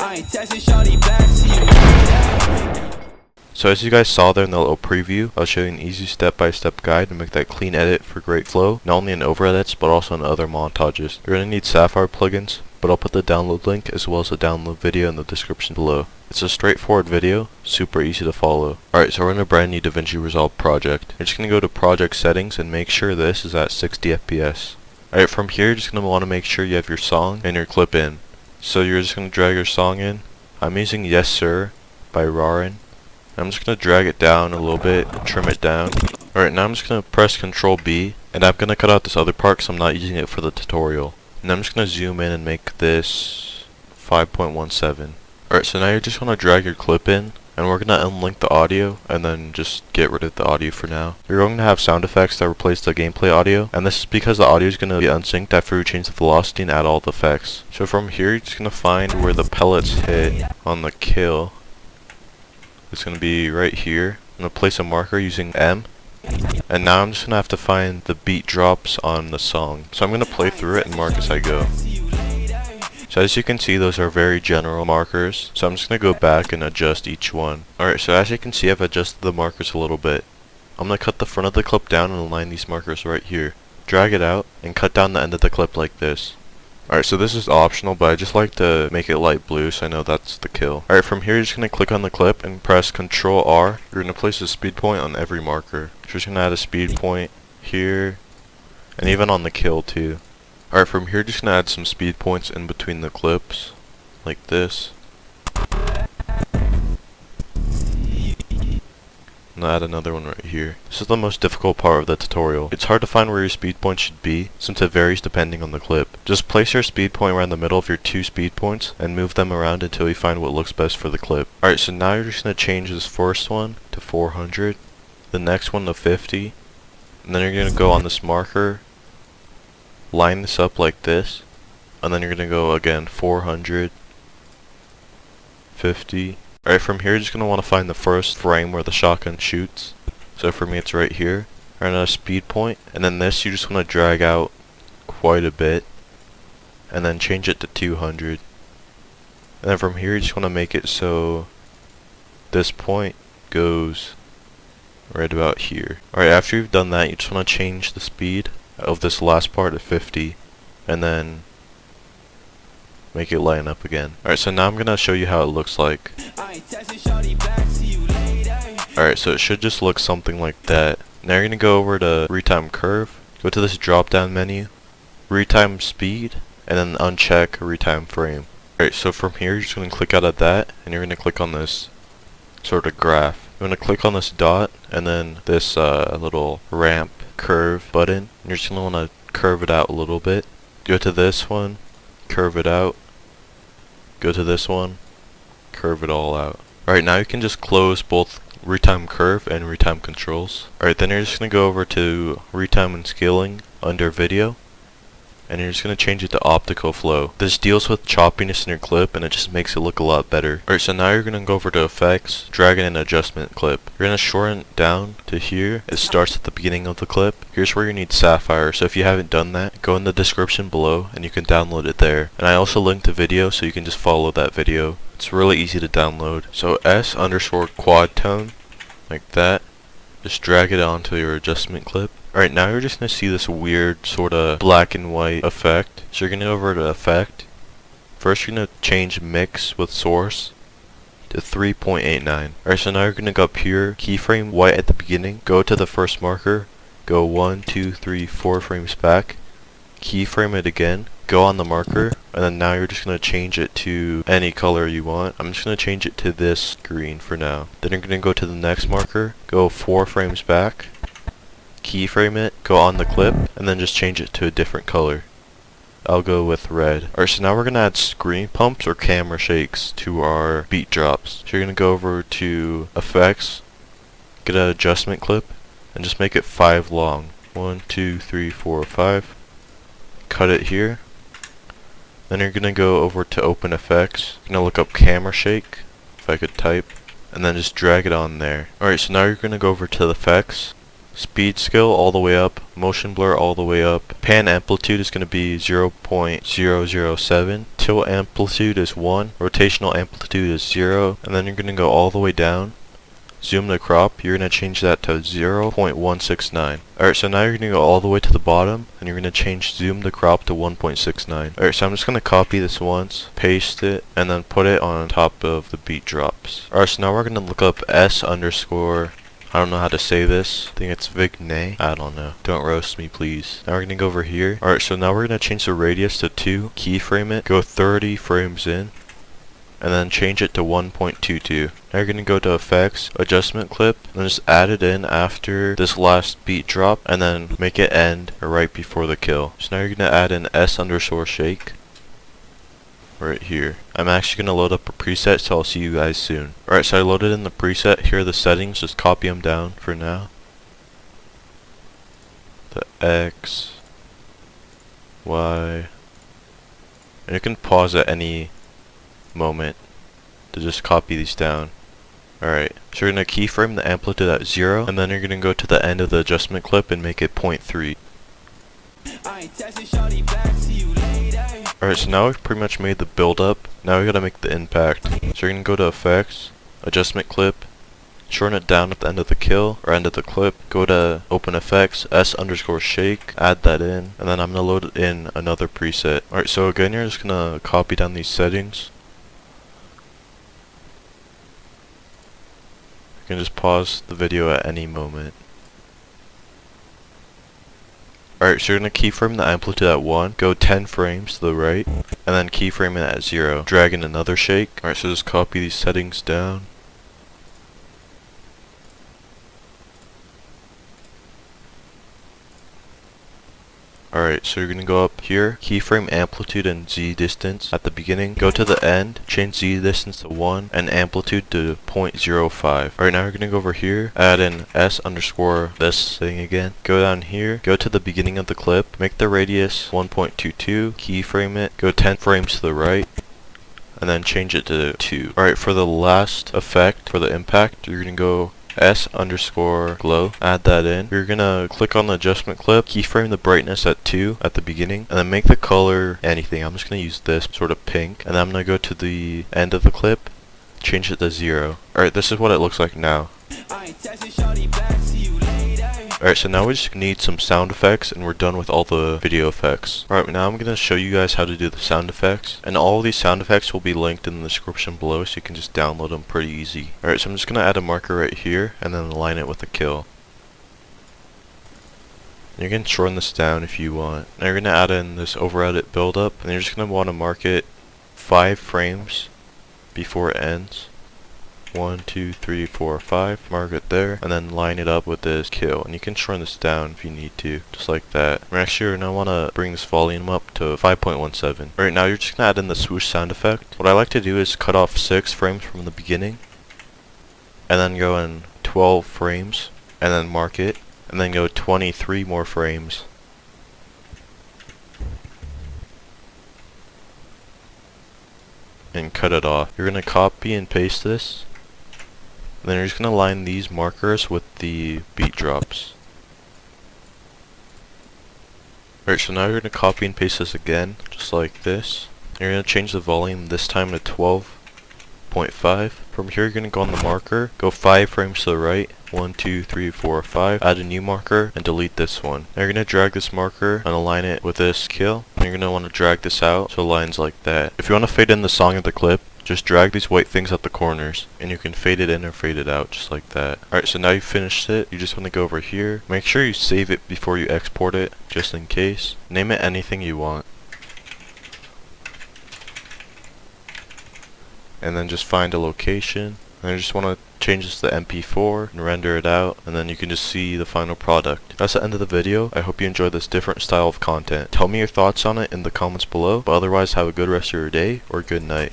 So as you guys saw there in the little preview, I'll show you an easy step-by-step guide to make that clean edit for great flow, not only in Overedits but also in other montages. You're going to need Sapphire plugins, but I'll put the download link as well as a download video in the description below. It's a straightforward video, super easy to follow. Alright, so we're in a brand new Davinci Resolve project. You're just going to go to project settings and make sure this is at 60 FPS. Alright, from here you're just going to want to make sure you have your song and your clip in. So you're just going to drag your song in. I'm using Yessir by Rarin. I'm just going to drag it down a little bit and trim it down. Alright, now I'm just going to press Ctrl B, and I'm going to cut out this other part because I'm not using it for the tutorial. And I'm just going to zoom in and make this 5.17. Alright, so now you're just going to drag your clip in, and we're going to unlink the audio, and then just get rid of the audio for now. You're going to have sound effects that replace the gameplay audio, and this is because the audio is going to be unsynced after you change the velocity and add all the effects. So from here, you're just going to find where the pellets hit on the kill. It's going to be right here. I'm going to place a marker using M. And now I'm just going to have to find the beat drops on the song. So I'm going to play through it and mark as I go. So as you can see, those are very general markers. So I'm just going to go back and adjust each one. Alright, so as you can see, I've adjusted the markers a little bit. I'm going to cut the front of the clip down and align these markers right here. Drag it out and cut down the end of the clip like this. Alright, so this is optional, but I just like to make it light blue so I know that's the kill. Alright, from here you're just going to click on the clip and press Ctrl R. You're going to place a speed point on every marker. So you're just going to add a speed point here, and even on the kill too. Alright, from here you're just going to add some speed points in between the clips, like this. And add another one right here. This is the most difficult part of the tutorial. It's hard to find where your speed point should be, since it varies depending on the clip. Just place your speed point around the middle of your two speed points, and move them around until you find what looks best for the clip. Alright, so now you're just going to change this first one to 400, the next one to 50, and then you're going to go on this marker, line this up like this, and then you're going to go again 400, 50. Alright, from here you're just going to want to find the first frame where the shotgun shoots. So for me it's right here. Or another speed point. And then this you just want to drag out quite a bit. And then change it to 200. And then from here you just want to make it so this point goes right about here. Alright, after you've done that you just want to change the speed of this last part to 50. And then make it line up again. Alright, so now I'm going to show you how it looks like. Alright, so it should just look something like that. Now you're going to go over to Retime Curve, go to this drop down menu, Retime Speed, and then uncheck Retime Frame. Alright, so from here you're just going to click out of that, and you're going to click on this sort of graph. You're going to click on this dot, and then this little ramp curve button, and you're just going to want to curve it out a little bit. Go to this one, curve it out. Go to this one, curve it all out. Alright, now you can just close both Retime Curve and Retime Controls. Alright, then you're just going to go over to Retime and Scaling under Video, and you're just going to change it to Optical Flow. This deals with choppiness in your clip, and it just makes it look a lot better. Alright, so now you're going to go over to Effects, drag in an adjustment clip. You're going to shorten it down to here. It starts at the beginning of the clip. Here's where you need Sapphire, so if you haven't done that, go in the description below, and you can download it there. And I also linked a video, so you can just follow that video. It's really easy to download. So S_quad tone, like that. Just drag it onto your adjustment clip. Alright, now you're just going to see this weird sort of black and white effect. So you're going to go over to Effect. First you're going to change Mix with Source to 3.89. Alright, so now you're going to go up here, keyframe white at the beginning, go to the first marker, go 1, 2, 3, 4 frames back, keyframe it again, go on the marker, and then now you're just going to change it to any color you want. I'm just going to change it to this green for now. Then you're going to go to the next marker, go 4 frames back, keyframe it, go on the clip, and then just change it to a different color. I'll go with red. Alright, so now we're going to add screen pumps or camera shakes to our beat drops. So you're going to go over to Effects, get an adjustment clip, and just make it 5 long. 1, 2, 3, 4, 5. Cut it here. Then you're going to go over to Open Effects. You're going to look up camera shake, if I could type, and then just drag it on there. Alright, so now you're going to go over to the Effects, Speed scale all the way up, motion blur all the way up, pan amplitude is going to be 0.007, tilt amplitude is 1, rotational amplitude is 0, and then you're going to go all the way down. Zoom to crop, you're going to change that to 0.169. Alright, so now you're going to go all the way to the bottom, and you're going to change zoom to crop to 1.69. Alright, so I'm just going to copy this once, paste it, and then put it on top of the beat drops. Alright, so now we're going to look up S underscore, I don't know how to say this, I think it's Vignay, I don't know, don't roast me please. Now we're going to go over here. Alright, so now we're going to change the radius to 2, keyframe it, go 30 frames in, and then change it to 1.22. Now you're going to go to effects, adjustment clip, and then just add it in after this last beat drop, and then make it end right before the kill. So now you're going to add in S underscore shake right here. I'm actually going to load up a preset, so I'll see you guys soon. Alright, so I loaded in the preset. Here are the settings, just copy them down for now. The X, Y, and you can pause at any moment to just copy these down. Alright, so you're going to keyframe the amplitude at 0, and then you're going to go to the end of the adjustment clip and make it 0.3. Alright, so now we've pretty much made the build up. Now we gotta make the impact. So you're going to go to effects, adjustment clip, shorten it down at the end of the kill, or end of the clip, go to open effects, S underscore shake, add that in, and then I'm going to load in another preset. Alright, so again you're just going to copy down these settings. You can just pause the video at any moment. Alright, so you're going to keyframe the amplitude at 1, go 10 frames to the right, and then keyframe it at 0. Drag in another shake. Alright, so just copy these settings down. Alright, so you're going to go up here, keyframe amplitude and Z distance at the beginning, go to the end, change Z distance to 1, and amplitude to 0.05. Alright, now you're going to go over here, add in S underscore this thing again, go down here, go to the beginning of the clip, make the radius 1.22, keyframe it, go 10 frames to the right, and then change it to 2. Alright, for the last effect, for the impact, you're going to go S underscore glow, add that in. You're gonna click on the adjustment clip, keyframe the brightness at 2 at the beginning, and then make the color anything. I'm just gonna use this sort of pink, and then I'm gonna go to the end of the clip, change it to 0. Alright, this is what it looks like now. Alright, so now we just need some sound effects, and we're done with all the video effects. Alright, now I'm going to show you guys how to do the sound effects, and all of these sound effects will be linked in the description below, so you can just download them pretty easy. Alright, so I'm just going to add a marker right here, and then align it with a kill. And you can shorten this down if you want. Now you're going to add in this Overedit buildup, and you're just going to want to mark it 5 frames before it ends. 1, 2, 3, 4, 5, mark it there, and then line it up with this kill. And you can shorten this down if you need to, just like that. And actually, you're going to want to bring this volume up to 5.17. Alright, now you're just going to add in the swoosh sound effect. What I like to do is cut off 6 frames from the beginning, and then go in 12 frames, and then mark it, and then go 23 more frames. And cut it off. You're going to copy and paste this. And then you're just going to line these markers with the beat drops. Alright, so now you're going to copy and paste this again, just like this. You're going to change the volume this time to 12.5. From here you're going to go on the marker, go 5 frames to the right, 1, 2, 3, 4, 5, add a new marker, and delete this one. Now you're going to drag this marker and align it with this kill. And you're going to want to drag this out so it lines like that. If you want to fade in the song of the clip, just drag these white things at the corners, and you can fade it in or fade it out, just like that. Alright, so now you've finished it, you just want to go over here. Make sure you save it before you export it, just in case. Name it anything you want. And then just find a location. And I just want to change this to MP4 and render it out, and then you can just see the final product. That's the end of the video. I hope you enjoyed this different style of content. Tell me your thoughts on it in the comments below, but otherwise have a good rest of your day or good night.